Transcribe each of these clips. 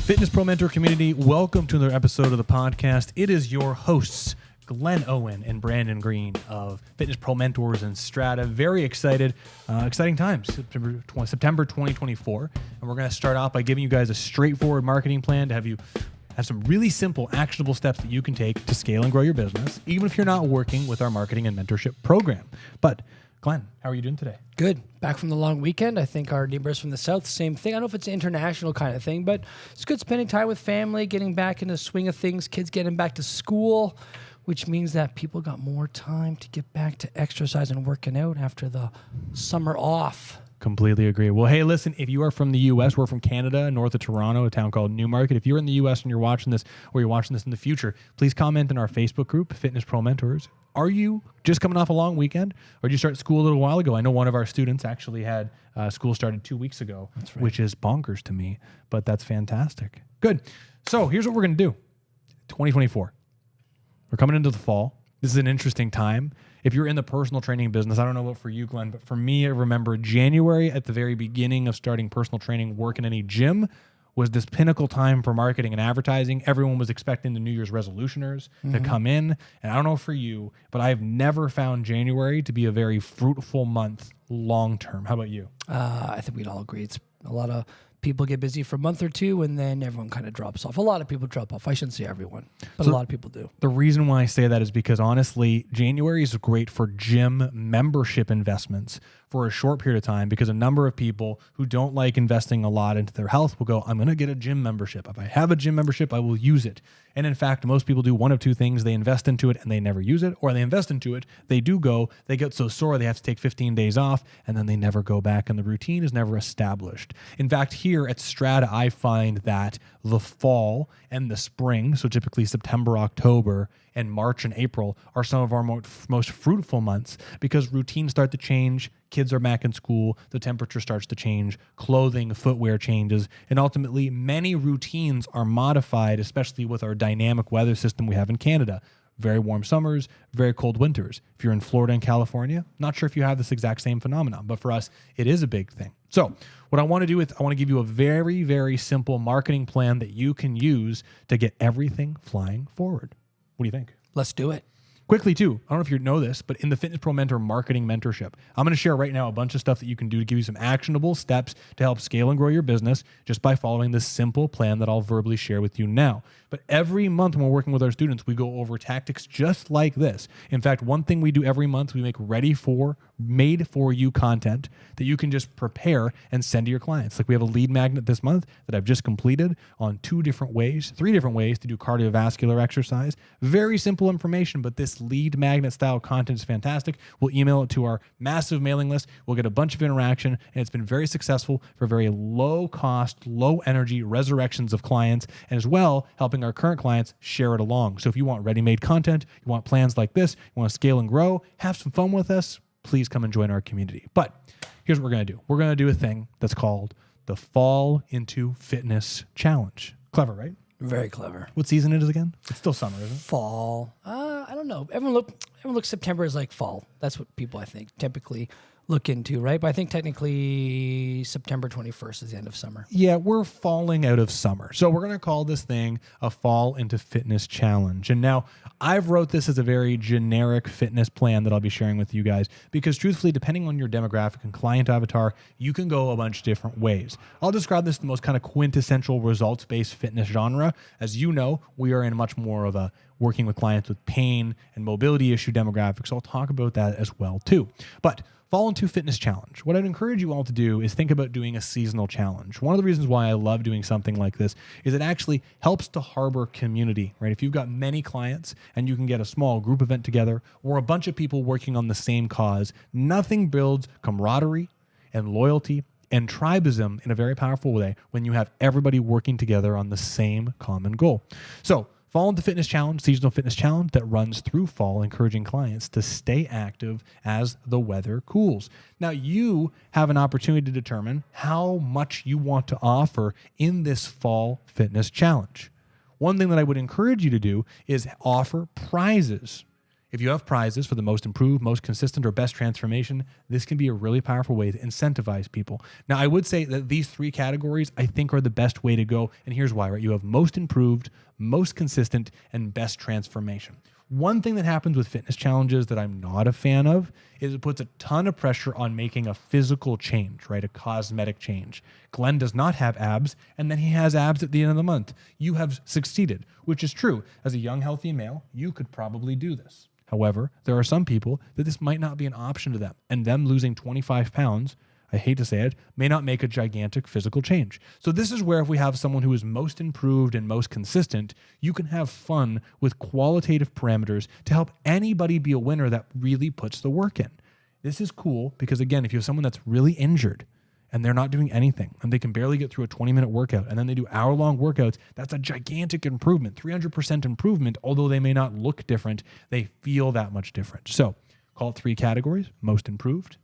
Fitness Pro Mentor community, welcome to another episode of the podcast. It is your hosts, Glenn Owen and Brandon Green of Fitness Pro Mentors and Strata. Very excited, exciting times, September 2024. And we're going to start off by giving you guys a straightforward marketing plan to have some really simple, actionable steps that you can take to scale and grow your business, even if you're not working with our marketing and mentorship program. But Glenn, how are you doing today? Good. Back from the long weekend. I think our neighbors from the south, same thing. I don't know if it's an international kind of thing, but it's good spending time with family, getting back in the swing of things, kids getting back to school, which means that people got more time to get back to exercise and working out after the summer off. Completely agree. Well, hey, listen, if you are from the U.S., we're from Canada, north of Toronto, a town called Newmarket. If you're in the U.S. and you're watching this, or you're watching this in the future, please comment in our Facebook group, Fitness Pro Mentors. Are you just coming off a long weekend, or did you start school a little while ago? I know one of our students actually had school started 2 weeks ago, That's right. Which is bonkers to me, but that's fantastic. Good. So here's what we're going to do. 2024. We're coming into the fall. This is an interesting time. If you're in the personal training business, I don't know what for you, Glenn, but for me, I remember January at the very beginning of starting personal training, work in any gym, was this pinnacle time for marketing and advertising. Everyone was expecting the New Year's resolutioners to come in. And I don't know for you, but I've never found January to be a very fruitful month long term. How about you? I think we'd all agree. It's a lot of people get busy for a month or two, and then everyone kind of drops off. A lot of people drop off. I shouldn't say everyone, but a lot of people do. The reason why I say that is because, honestly, January is great for gym membership investments for a short period of time, because a number of people who don't like investing a lot into their health will go, I'm going to get a gym membership. If I have a gym membership, I will use it. And in fact, most people do one of two things. They invest into it and they never use it, or they invest into it, they get so sore they have to take 15 days off, and then they never go back, and the routine is never established. In fact, here at Strata, I find that the fall and the spring, so typically September, October, and March and April, are some of our most fruitful months, because routines start to change, kids are back in school, the temperature starts to change, clothing, footwear changes, and ultimately many routines are modified, especially with our dynamic weather system we have in Canada. Very warm summers, very cold winters. If you're in Florida and California, not sure if you have this exact same phenomenon, but for us, it is a big thing. So what I want to do is I want to give you a very, very simple marketing plan that you can use to get everything flying forward. What do you think? Let's do it. Quickly, too, I don't know if you know this, but in the Fitness Pro Mentor Marketing Mentorship, I'm going to share right now a bunch of stuff that you can do to give you some actionable steps to help scale and grow your business just by following this simple plan that I'll verbally share with you now. But every month when we're working with our students, we go over tactics just like this. In fact, one thing we do every month, we make made for you content that you can just prepare and send to your clients. Like we have a lead magnet this month that I've just completed on 3 different ways to do cardiovascular exercise. Very simple information, but this lead magnet style content is fantastic. We'll email it to our massive mailing list. We'll get a bunch of interaction, and it's been very successful for very low cost, low energy resurrections of clients, and as well helping our current clients share it along. So if you want ready-made content, you want plans like this, you want to scale and grow, have some fun with us, please come and join our community. But here's what we're going to do. We're going to do a thing that's called the Fall into Fitness Challenge. Clever, right? Very clever. What season it is again? It's still summer, isn't it? Fall. I don't know. Everyone looks September as like fall. That's what people, I think, typically look into, right? But I think technically September 21st is the end of summer. Yeah, we're falling out of summer. So we're going to call this thing a Fall into Fitness Challenge. And now I've wrote this as a very generic fitness plan that I'll be sharing with you guys, because truthfully, depending on your demographic and client avatar, you can go a bunch of different ways. I'll describe this as the most kind of quintessential results-based fitness genre. As you know, we are in much more of a working with clients with pain and mobility issue demographics. So I'll talk about that as well too. But Fall into Fitness Challenge. What I'd encourage you all to do is think about doing a seasonal challenge. One of the reasons why I love doing something like this is it actually helps to harbor community, right? If you've got many clients and you can get a small group event together or a bunch of people working on the same cause, nothing builds camaraderie and loyalty and tribism in a very powerful way when you have everybody working together on the same common goal. So Fall into Fitness Challenge, seasonal fitness challenge that runs through fall, encouraging clients to stay active as the weather cools. Now, you have an opportunity to determine how much you want to offer in this fall fitness challenge. One thing that I would encourage you to do is offer prizes. If you have prizes for the most improved, most consistent, or best transformation, this can be a really powerful way to incentivize people. Now, I would say that these 3 categories I think are the best way to go. And here's why, right? You have most improved, most consistent, and best transformation. One thing that happens with fitness challenges that I'm not a fan of is it puts a ton of pressure on making a physical change, right? A cosmetic change. Glenn does not have abs, and then he has abs at the end of the month. You have succeeded, which is true. As a young, healthy male, you could probably do this. However, there are some people that this might not be an option to them, and them losing 25 pounds, I hate to say it, may not make a gigantic physical change. So this is where if we have someone who is most improved and most consistent, you can have fun with qualitative parameters to help anybody be a winner that really puts the work in. This is cool because, again, if you have someone that's really injured and they're not doing anything and they can barely get through a 20-minute workout and then they do hour-long workouts, that's a gigantic improvement, 300% improvement. Although they may not look different, they feel that much different. So call it 3 categories: most improved,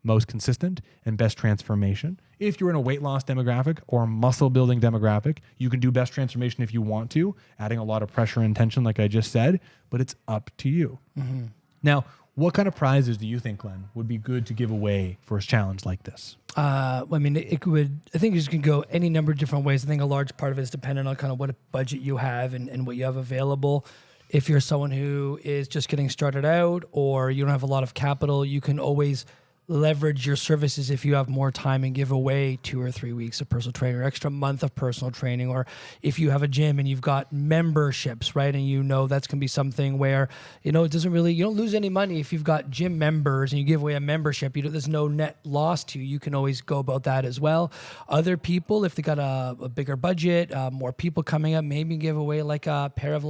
most consistent, and best transformation. If you're in a weight loss demographic or a muscle building demographic, you can do best transformation if you want to, adding a lot of pressure and tension like I just said, but it's up to you. Mm-hmm. Now, what kind of prizes do you think, Glenn, would be good to give away for a challenge like this? I mean, I think you can go any number of different ways. I think a large part of it is dependent on kind of what budget you have and what you have available. If you're someone who is just getting started out or you don't have a lot of capital, you can always leverage your services if you have more time and give away 2 or 3 weeks of personal training or extra month of personal training. Or if you have a gym and you've got memberships, right? And you know that's going to be something where, it doesn't really, you don't lose any money if you've got gym members and you give away a membership. There's no net loss to you. You can always go about that as well. Other people, if they got a bigger budget, more people coming up, maybe give away like a pair of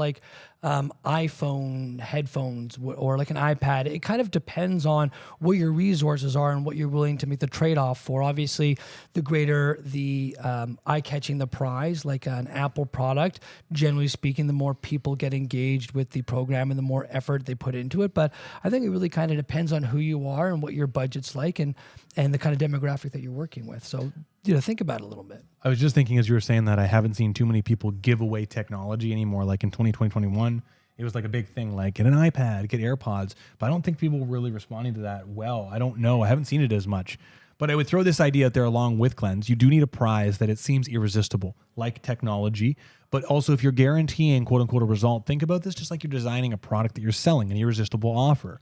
iPhone headphones or like an iPad. It kind of depends on what your resources are and what you're willing to make the trade-off for. Obviously, the greater the eye-catching the prize, like an Apple product, generally speaking, the more people get engaged with the program and the more effort they put into it. But I think it really kind of depends on who you are and what your budget's like and the kind of demographic that you're working with. So, think about it a little bit. I was just thinking as you were saying that I haven't seen too many people give away technology anymore. Like in 2021, it was like a big thing, like get an iPad, get AirPods. But I don't think people were really responding to that well. I don't know. I haven't seen it as much. But I would throw this idea out there along with Glenn's. You do need a prize that it seems irresistible, like technology. But also if you're guaranteeing, quote unquote, a result, think about this just like you're designing a product that you're selling, an irresistible offer.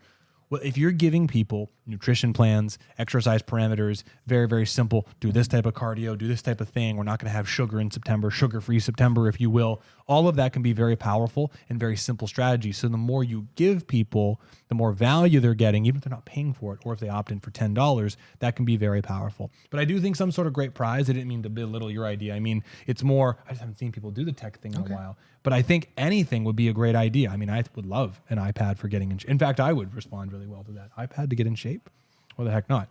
Well, if you're giving people nutrition plans, exercise parameters, very, very simple, do this type of cardio, do this type of thing. We're not going to have sugar in September, sugar-free September, if you will. All of that can be very powerful and very simple strategies. So the more you give people, the more value they're getting, even if they're not paying for it, or if they opt in for $10, that can be very powerful. But I do think some sort of great prize, I didn't mean to belittle your idea. I mean, it's more, I just haven't seen people do the tech thing in a while. But I think anything would be a great idea. I mean, I would love an iPad for getting in shape. In fact, I would respond really well to that. iPad to get in shape? Or the heck not?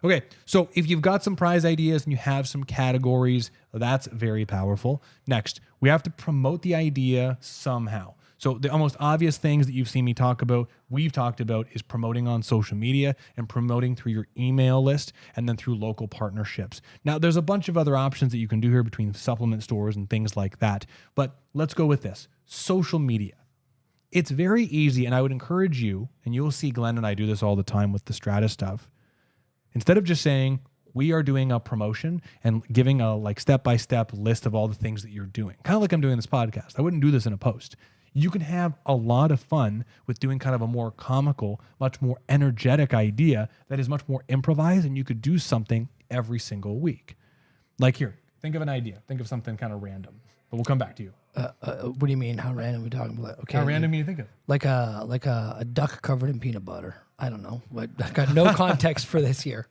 Okay, so if you've got some prize ideas and you have some categories, that's very powerful. Next, we have to promote the idea somehow. So the almost obvious things that you've seen me talk about, we've talked about, is promoting on social media and promoting through your email list and then through local partnerships. Now, there's a bunch of other options that you can do here between supplement stores and things like that. But let's go with this. Social media. It's very easy, and I would encourage you, and you'll see Glenn and I do this all the time with the Strata stuff. Instead of just saying, we are doing a promotion and giving a step-by-step list of all the things that you're doing, kind of like I'm doing this podcast. I wouldn't do this in a post. You can have a lot of fun with doing kind of a more comical, much more energetic idea that is much more improvised, and you could do something every single week. Like here, think of an idea. Think of something kind of random, but we'll come back to you. What do you mean? How random are we talking about? Okay, how random do you think of? Like a duck covered in peanut butter. I don't know. I got no context for this here.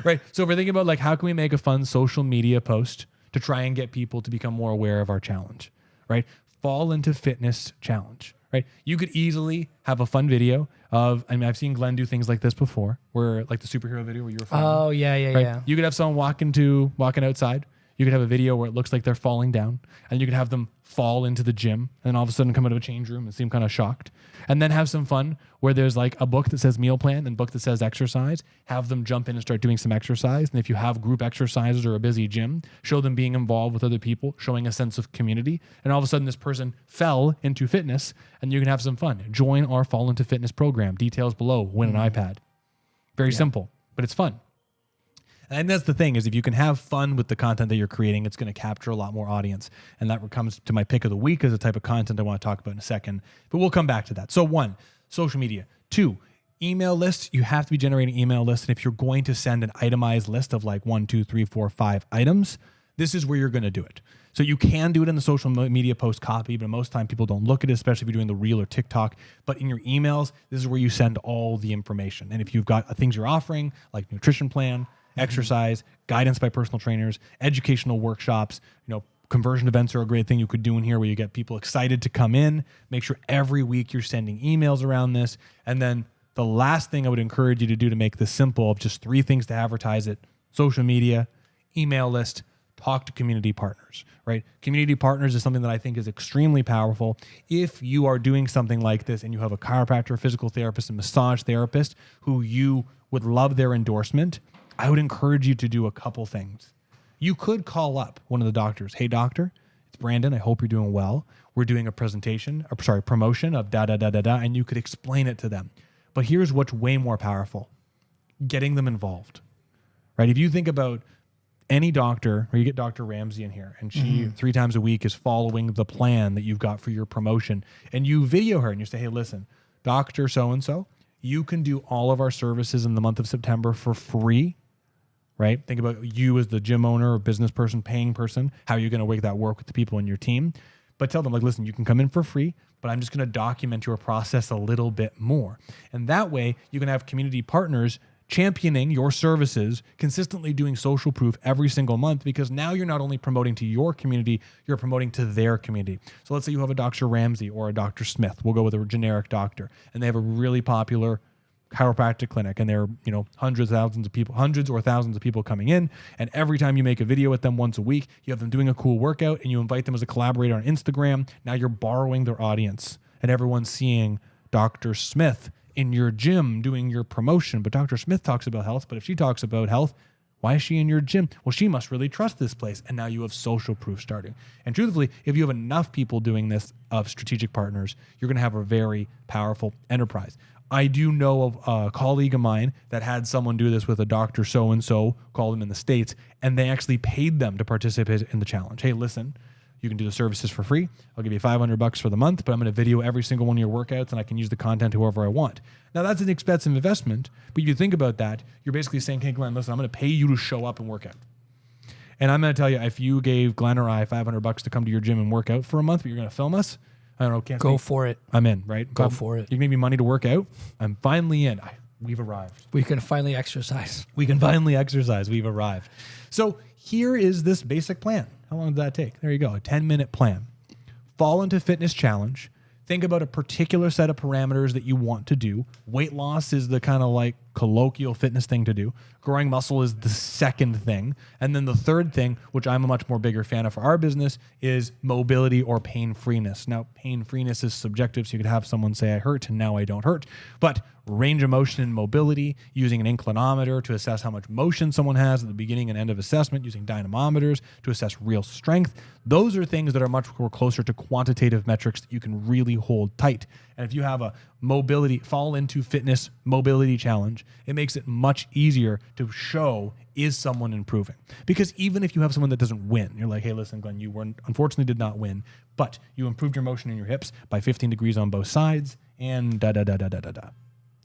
Right. So if we're thinking about how can we make a fun social media post to try and get people to become more aware of our challenge, right? Fall into fitness challenge, right? You could easily have a fun video of, I've seen Glenn do things like this before, where like the superhero video where you're flying. Oh, yeah. You could have someone walking outside. You could have a video where it looks like they're falling down, and you could have them fall into the gym and all of a sudden come out of a change room and seem kind of shocked. And then have some fun where there's like a book that says meal plan and a book that says exercise. Have them jump in and start doing some exercise. And if you have group exercises or a busy gym, show them being involved with other people, showing a sense of community. And all of a sudden this person fell into fitness and you can have some fun. Join our Fall Into Fitness program. Details below. Win an iPad. Very simple, but it's fun. And that's the thing, is if you can have fun with the content that you're creating, it's going to capture a lot more audience. And that comes to my pick of the week as a type of content I want to talk about in a second. But we'll come back to that. So 1, social media. 2, email lists. You have to be generating email lists. And if you're going to send an itemized list of like 1, 2, 3, 4, 5 items, this is where you're going to do it. So you can do it in the social media post copy, but most time people don't look at it, especially if you're doing the reel or TikTok. But in your emails, this is where you send all the information. And if you've got things you're offering, like nutrition plan, exercise, guidance by personal trainers, educational workshops, conversion events are a great thing you could do in here where you get people excited to come in. Make sure every week you're sending emails around this. And then the last thing I would encourage you to do to make this simple, of just 3 things to advertise it: social media, email list, talk to community partners, right? Community partners is something that I think is extremely powerful. If you are doing something like this and you have a chiropractor, physical therapist, and massage therapist who you would love their endorsement, I would encourage you to do a couple things. You could call up one of the doctors. Hey, doctor, it's Brandon. I hope you're doing well. We're doing a promotion of da-da-da-da-da, and you could explain it to them. But here's what's way more powerful: getting them involved, right? If you think about any doctor, or you get Dr. Ramsey in here, and she 3 times a week is following the plan that you've got for your promotion, and you video her and you say, hey, listen, Dr. So-and-so, you can do all of our services in the month of September for free. Right? Think about you as the gym owner or business person, paying person. How are you going to make that work with the people in your team? But tell them, like, listen, you can come in for free, but I'm just going to document your process a little bit more. And that way you can have community partners championing your services, consistently doing social proof every single month, because now you're not only promoting to your community, you're promoting to their community. So let's say you have a Dr. Ramsey or a Dr. Smith. We'll go with a generic doctor, and they have a really popular chiropractic clinic, and there are hundreds or thousands of people coming in, and every time you make a video with them once a week, you have them doing a cool workout and you invite them as a collaborator on Instagram. Now you're borrowing their audience, and everyone's seeing Dr. Smith in your gym doing your promotion. But Dr. Smith talks about health, but if she talks about health, why is she in your gym? Well, she must really trust this place. And now you have social proof starting. And truthfully, if you have enough people doing this of strategic partners, you're going to have a very powerful enterprise. I do know of a colleague of mine that had someone do this with a Dr. So-and-so, called him in the States, and they actually paid them to participate in the challenge. Hey, listen, you can do the services for free. I'll give you $500 for the month, but I'm going to video every single one of your workouts, and I can use the content however I want. Now, that's an expensive investment, but if you think about that, you're basically saying, hey, Glenn, listen, I'm going to pay you to show up and work out. And I'm going to tell you, if you gave Glenn or I $500 to come to your gym and work out for a month, but you're going to film us, I don't know. Go for it. I'm in, right? Go for it. You can give me money to work out. I'm finally in. We've arrived. We can finally exercise. We've arrived. So here is this basic plan. How long did that take? There you go. A 10-minute plan. Fall Into Fitness challenge. Think about a particular set of parameters that you want to do. Weight loss is the kind of like colloquial fitness thing to do. Growing muscle is the second thing. And then the third thing, which I'm a much more bigger fan of for our business, is mobility or pain freeness. Now, pain freeness is subjective, so you could have someone say I hurt and now I don't hurt. But range of motion and mobility, using an inclinometer to assess how much motion someone has at the beginning and end of assessment, using dynamometers to assess real strength. Those are things that are much more closer to quantitative metrics that you can really hold tight. And if you have a mobility, Fall Into Fitness mobility challenge, it makes it much easier to show, is someone improving? Because even if you have someone that doesn't win, you're like, hey, listen, Glenn, you unfortunately did not win, but you improved your motion in your hips by 15 degrees on both sides, and da-da-da-da-da-da-da.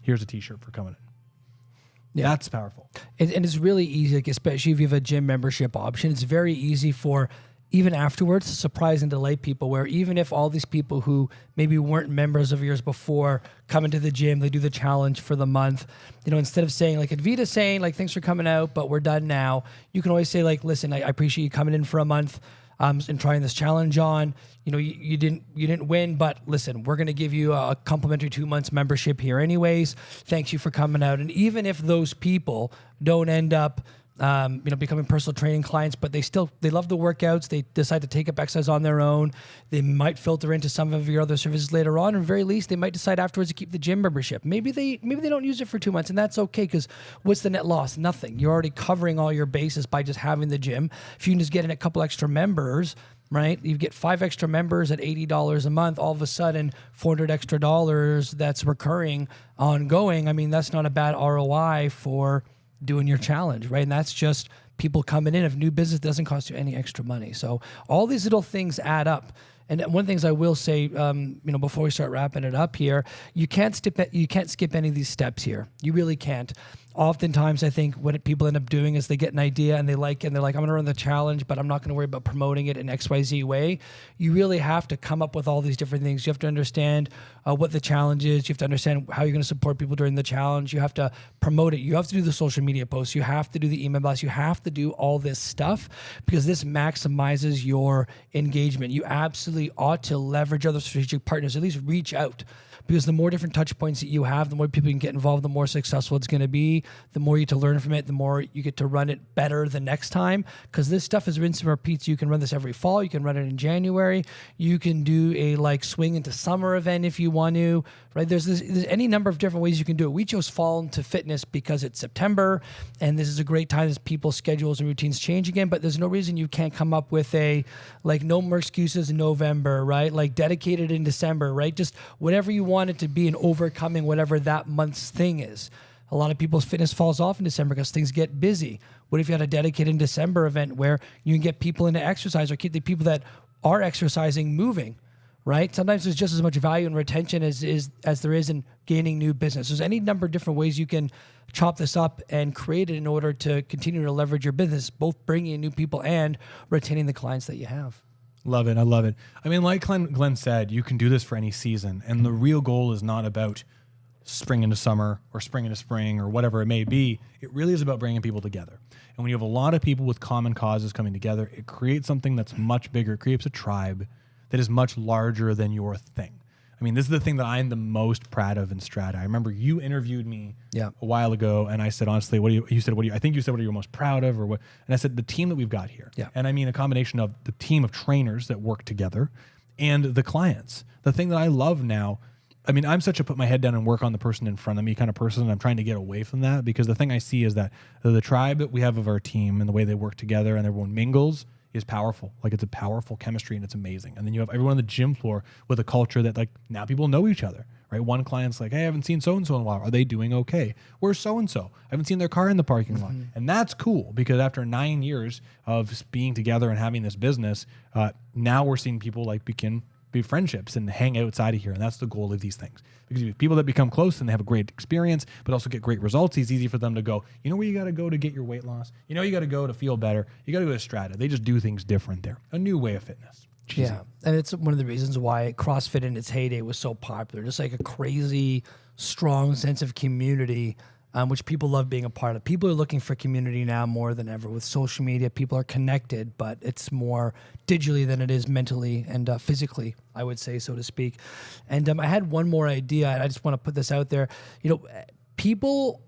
Here's a t-shirt for coming in. Yeah. That's powerful. And it's really easy, like, especially if you have a gym membership option. It's very easy for, even afterwards, to surprise and delight people, where even if all these people who maybe weren't members of yours before come into the gym, they do the challenge for the month, instead of saying, like Advita saying, like, thanks for coming out, but we're done now, you can always say, like, listen, I appreciate you coming in for a month and trying this challenge on. You didn't win, but listen, we're going to give you a complimentary 2 months membership here anyways. Thanks you for coming out. And even if those people don't end up becoming personal training clients, but they love the workouts. They decide to take up exercise on their own. They might filter into some of your other services later on, or very least, they might decide afterwards to keep the gym membership. Maybe they don't use it for 2 months, and that's okay, because what's the net loss? Nothing. You're already covering all your bases by just having the gym. If you can just get in a couple extra members, right? You get 5 extra members at $80 a month. All of a sudden, $400 extra that's recurring, ongoing. I mean, that's not a bad ROI for doing your challenge, right? And that's just people coming in. If new business doesn't cost you any extra money. So all these little things add up. And one of the things I will say, before we start wrapping it up here, you can't skip any of these steps here. You really can't. Oftentimes, I think what people end up doing is they get an idea and they like it, and they're like, I'm going to run the challenge, but I'm not going to worry about promoting it in XYZ way. You really have to come up with all these different things. You have to understand what the challenge is. You have to understand how you're going to support people during the challenge. You have to promote it. You have to do the social media posts. You have to do the email blasts. You have to do all this stuff, because this maximizes your engagement. You absolutely ought to leverage other strategic partners, at least reach out. Because the more different touch points that you have, the more people you can get involved, the more successful it's going to be. The more you get to learn from it, the more you get to run it better the next time. Because this stuff is rinse and repeat. You can run this every fall. You can run it in January. You can do a swing into summer event if you want to. Right? There's any number of different ways you can do it. We chose fall into fitness because it's September, and this is a great time as people's schedules and routines change again. But there's no reason you can't come up with no more excuses in November, right? Dedicated in December, right? Just whatever you want it to be, and overcoming whatever that month's thing is. A lot of people's fitness falls off in December because things get busy. What if you had a dedicated December event where you can get people into exercise, or keep the people that are exercising moving, right? Sometimes there's just as much value in retention as there is in gaining new business. There's any number of different ways you can chop this up and create it in order to continue to leverage your business, both bringing in new people and retaining the clients that you have. Love it. I love it. I mean, like Glenn said, you can do this for any season. And the real goal is not about spring into summer or spring into spring or whatever it may be. It really is about bringing people together. And when you have a lot of people with common causes coming together, it creates something that's much bigger. It creates a tribe that is much larger than your thing. I mean, this is the thing that I'm the most proud of in Strata. I remember you interviewed me a while ago, and I said, honestly, I think you said, what are you most proud of, or what? And I said, the team that we've got here. Yeah. And I mean, a combination of the team of trainers that work together and the clients. The thing that I love now, I mean, I'm such a put my head down and work on the person in front of me kind of person, and I'm trying to get away from that, because the thing I see is that the tribe that we have of our team and the way they work together and everyone mingles is powerful. It's a powerful chemistry, and it's amazing. And then you have everyone on the gym floor with a culture that now people know each other, right? One client's like, hey, I haven't seen so-and-so in a while. Are they doing okay? Where's so-and-so? I haven't seen their car in the parking lot. And that's cool, because after 9 years of being together and having this business, now we're seeing people begin be friendships and hang outside of here. And that's the goal of these things. Because you have people that become close and they have a great experience, but also get great results. It's easy for them to go, you know where you got to go to get your weight loss? You know, you got to go to feel better. You got to go to Strata. They just do things different there. A new way of fitness. Cheesy. Yeah. And it's one of the reasons why CrossFit in its heyday was so popular. Just a crazy, strong sense of community, which people love being a part of. People are looking for community now more than ever. With social media, people are connected, but it's more digitally than it is mentally and physically, I would say, so to speak. And I had one more idea, and I just want to put this out there. People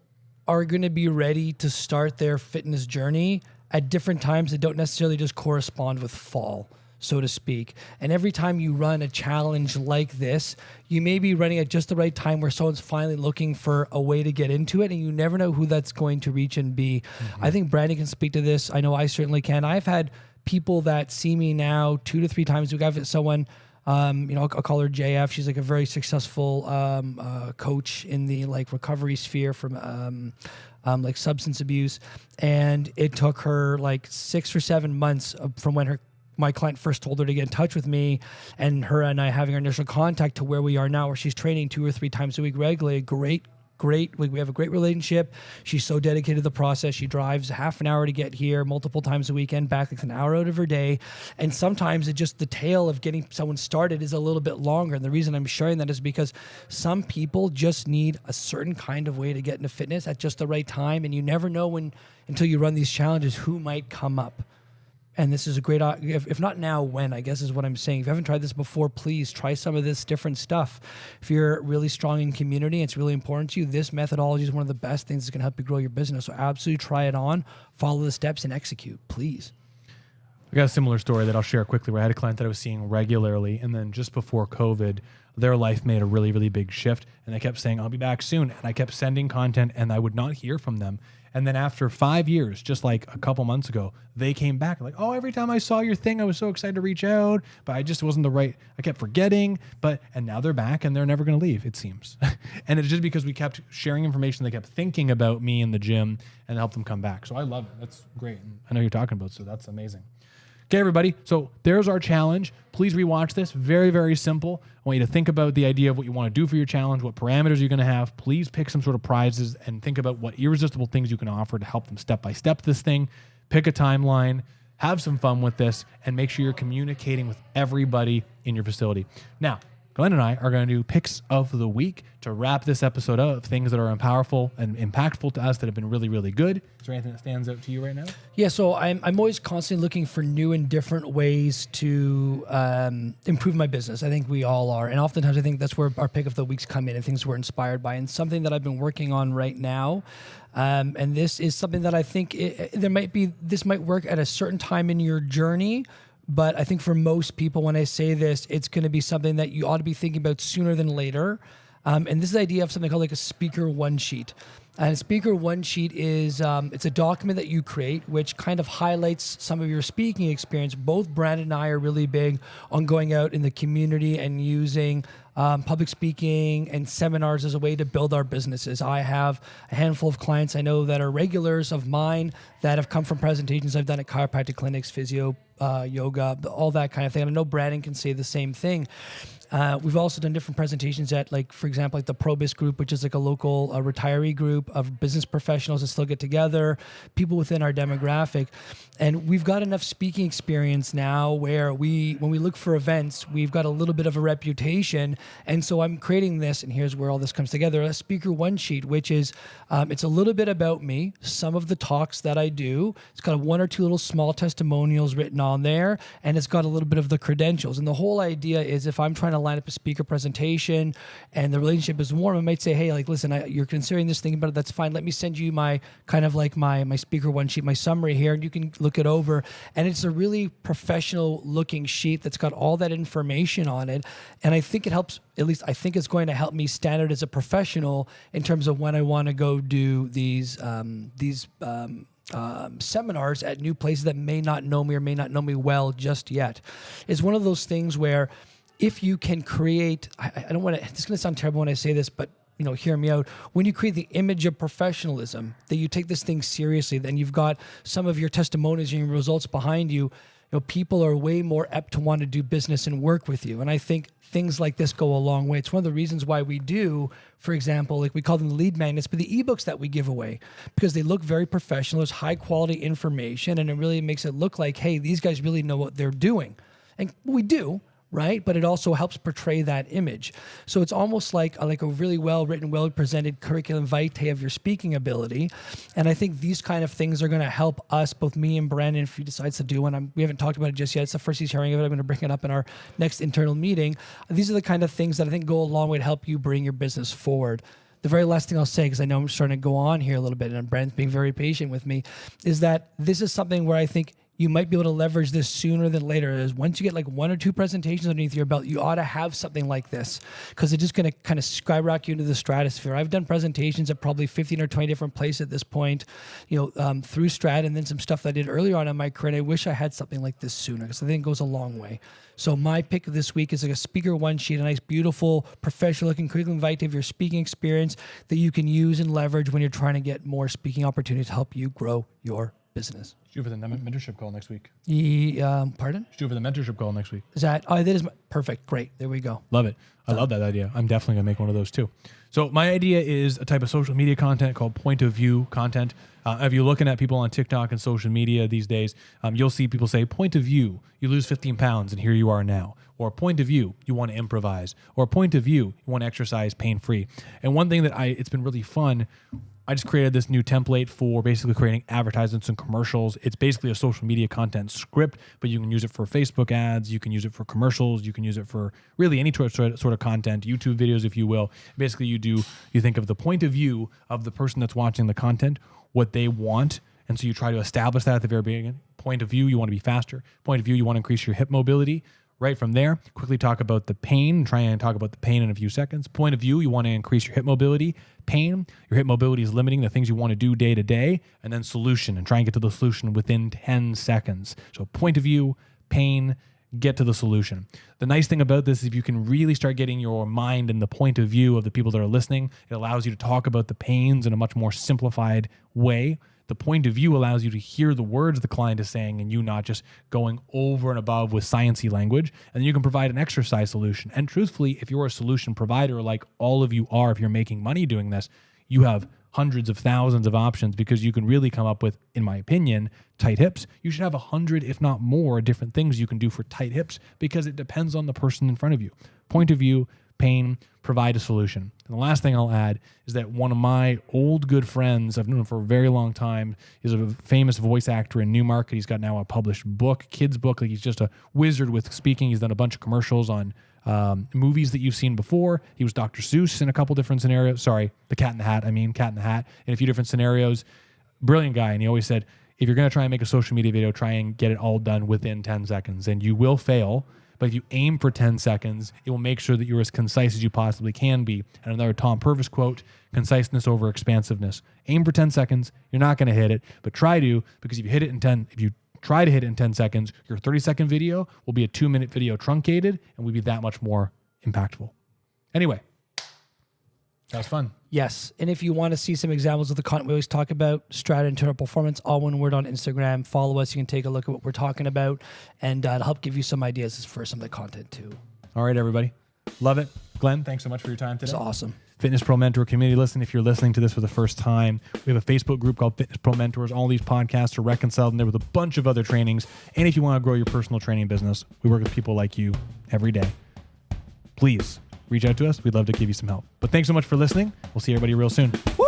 are going to be ready to start their fitness journey at different times that don't necessarily just correspond with fall, so to speak. And every time you run a challenge like this, you may be running at just the right time where someone's finally looking for a way to get into it, and you never know who that's going to reach and be. I think Brandon can speak to this. I know I certainly can. I've had people that see me now 2 to 3 times a week. I've had someone, I'll call her JF. She's a very successful coach in the recovery sphere from substance abuse. And it took her 6 or 7 months from when my client first told her to get in touch with me, and her and I having our initial contact, to where we are now, where she's training 2 or 3 times a week regularly. Great. We have a great relationship. She's so dedicated to the process. She drives half an hour to get here, multiple times a weekend, back an hour out of her day. And sometimes the tail of getting someone started is a little bit longer. And the reason I'm sharing that is because some people just need a certain kind of way to get into fitness at just the right time. And you never know until you run these challenges, who might come up. And this is a great, if not now, when, I guess is what I'm saying. If you haven't tried this before, please try some of this different stuff. If you're really strong in community, it's really important to you, this methodology is one of the best things that's going to help you grow your business. So absolutely try it on, follow the steps, and execute, please. I got a similar story that I'll share quickly where I had a client that I was seeing regularly, and then just before COVID, their life made a really, really big shift, and they kept saying, I'll be back soon. And I kept sending content, and I would not hear from them. And then after 5 years, just like a couple months ago, they came back like, oh, every time I saw your thing, I was so excited to reach out, but I just wasn't I kept forgetting, and now they're back and they're never going to leave, it seems. And it's just because we kept sharing information. They kept thinking about me in the gym and helped them come back. So I love it. That's great. And I know you're talking about, so that's amazing. Okay, everybody. So there's our challenge. Please rewatch this. Very, very simple. I want you to think about the idea of what you want to do for your challenge, what parameters you're going to have. Please pick some sort of prizes and think about what irresistible things you can offer to help them step by step this thing. Pick a timeline, have some fun with this, and make sure you're communicating with everybody in your facility. Now, Glenn and I are going to do picks of the week to wrap this episode up of things that are powerful and impactful to us that have been really, really good. Is there anything that stands out to you right now? Yeah, so I'm always constantly looking for new and different ways to improve my business. I think we all are. And oftentimes I think that's where our pick of the weeks come in and things we're inspired by. And something that I've been working on right now, and this is something that I think this might work at a certain time in your journey. But I think for most people, when I say this, it's going to be something that you ought to be thinking about sooner than later. And this is the idea of something called like a speaker one sheet. And a speaker one sheet is it's a document that you create, which kind of highlights some of your speaking experience. Both Brandon and I are really big on going out in the community and using public speaking and seminars as a way to build our businesses. I have a handful of clients I know that are regulars of mine that have come from presentations I've done at chiropractic clinics, physio, yoga, all that kind of thing. And I know Brandon can say the same thing. We've also done different presentations at, like, for example, like the ProBiz group, which is like a local retiree group of business professionals that still get together, people within our demographic. And we've got enough speaking experience now where when we look for events, we've got a little bit of a reputation. And so I'm creating this, and here's where all this comes together, a speaker one sheet, which is, it's a little bit about me, some of the talks that I do. It's got one or two little small testimonials written on there, and it's got a little bit of the credentials. And the whole idea is if I'm trying to line up a speaker presentation and the relationship is warm, I might say, hey, like, listen, you're considering this thing, but that's fine. Let me send you my kind of like my speaker one sheet, my summary here, and you can look it over. And it's a really professional looking sheet that's got all that information on it. And I think it helps, at least I think it's going to help me stand out as a professional in terms of when I want to go do these seminars at new places that may not know me or may not know me well just yet. It's one of those things where if you can create, I don't want to, this is going to sound terrible when I say this, but hear me out. When you create the image of professionalism, that you take this thing seriously, then you've got some of your testimonies and your results behind you. People are way more apt to want to do business and work with you. And I think things like this go a long way. It's one of the reasons why we do, for example, like we call them the lead magnets, but the ebooks that we give away, because they look very professional. There's high quality information, and it really makes it look like, hey, these guys really know what they're doing. And we do, right? But it also helps portray that image. So it's almost like a really well-written, well-presented curriculum vitae of your speaking ability. And I think these kind of things are going to help us, both me and Brandon, if he decides to do one. We haven't talked about it just yet. It's the first he's hearing of it. I'm going to bring it up in our next internal meeting. These are the kind of things that I think go a long way to help you bring your business forward. The very last thing I'll say, because I know I'm starting to go on here a little bit, and Brandon's being very patient with me, is that this is something where I think you might be able to leverage this sooner than later. Is once you get like one or two presentations underneath your belt, you ought to have something like this, because it's just going to kind of skyrocket you into the stratosphere. I've done presentations at probably 15 or 20 different places at this point, through Strat, and then some stuff that I did earlier on in my career. And I wish I had something like this sooner, because I think it goes a long way. So my pick this week is like a speaker one sheet, a nice, beautiful, professional-looking curriculum vitae of your speaking experience that you can use and leverage when you're trying to get more speaking opportunities to help you grow your business. Do for the mentorship call next week. Pardon? Do for the mentorship call next week. That is perfect. Great. There we go. Love it. I love that idea. I'm definitely going to make one of those too. So my idea is a type of social media content called point of view content. If you're looking at people on TikTok and social media these days, you'll see people say, point of view, you lose 15 pounds and here you are now. Or point of view, you want to improvise. Or point of view, you want to exercise pain-free. And one thing that it's been really fun, I just created this new template for basically creating advertisements and commercials. It's basically a social media content script, but you can use it for Facebook ads. You can use it for commercials. You can use it for really any sort of content, YouTube videos, if you will. Basically, you think of the point of view of the person that's watching the content, what they want. And so you try to establish that at the very beginning. Point of view, you want to be faster. Point of view, you want to increase your hip mobility. Right from there, quickly talk about the pain, try and talk about the pain in a few seconds. Point of view, you want to increase your hip mobility. Pain, your hip mobility is limiting the things you want to do day to day. And then solution, and try and get to the solution within 10 seconds. So point of view, pain, get to the solution. The nice thing about this is if you can really start getting your mind in the point of view of the people that are listening, it allows you to talk about the pains in a much more simplified way. The point of view allows you to hear the words the client is saying and you not just going over and above with sciencey language. And then you can provide an exercise solution. And truthfully, if you're a solution provider like all of you are, if you're making money doing this, you have hundreds of thousands of options because you can really come up with, in my opinion, tight hips. You should have 100, if not more, different things you can do for tight hips because it depends on the person in front of you. Point of view, pain, provide a solution. And the last thing I'll add is that one of my old good friends, I've known him for a very long time, is a famous voice actor in Newmarket. He's got now a published book, kid's book. Like he's just a wizard with speaking. He's done a bunch of commercials on movies that you've seen before. He was Dr. Seuss in a couple different scenarios. Sorry, the Cat in the Hat. Cat in the Hat in a few different scenarios. Brilliant guy. And he always said, if you're going to try and make a social media video, try and get it all done within 10 seconds. And you will fail. But if you aim for 10 seconds, it will make sure that you're as concise as you possibly can be. And another Tom Purvis quote, conciseness over expansiveness. Aim for 10 seconds. You're not going to hit it, but try to, because if you try to hit it in 10 seconds, your 30-second video will be a 2-minute video truncated and will be that much more impactful. Anyway, that was fun. Yes. And if you want to see some examples of the content we always talk about, Strata Internal Performance, all one word on Instagram. Follow us. You can take a look at what we're talking about and it'll help give you some ideas for some of the content too. All right, everybody. Love it. Glenn, thanks so much for your time today. It's awesome. Fitness Pro Mentor community. Listen, if you're listening to this for the first time, we have a Facebook group called Fitness Pro Mentors. All these podcasts are reconciled in there with a bunch of other trainings. And if you want to grow your personal training business, we work with people like you every day. Please reach out to us. We'd love to give you some help. But thanks so much for listening. We'll see everybody real soon. Woo!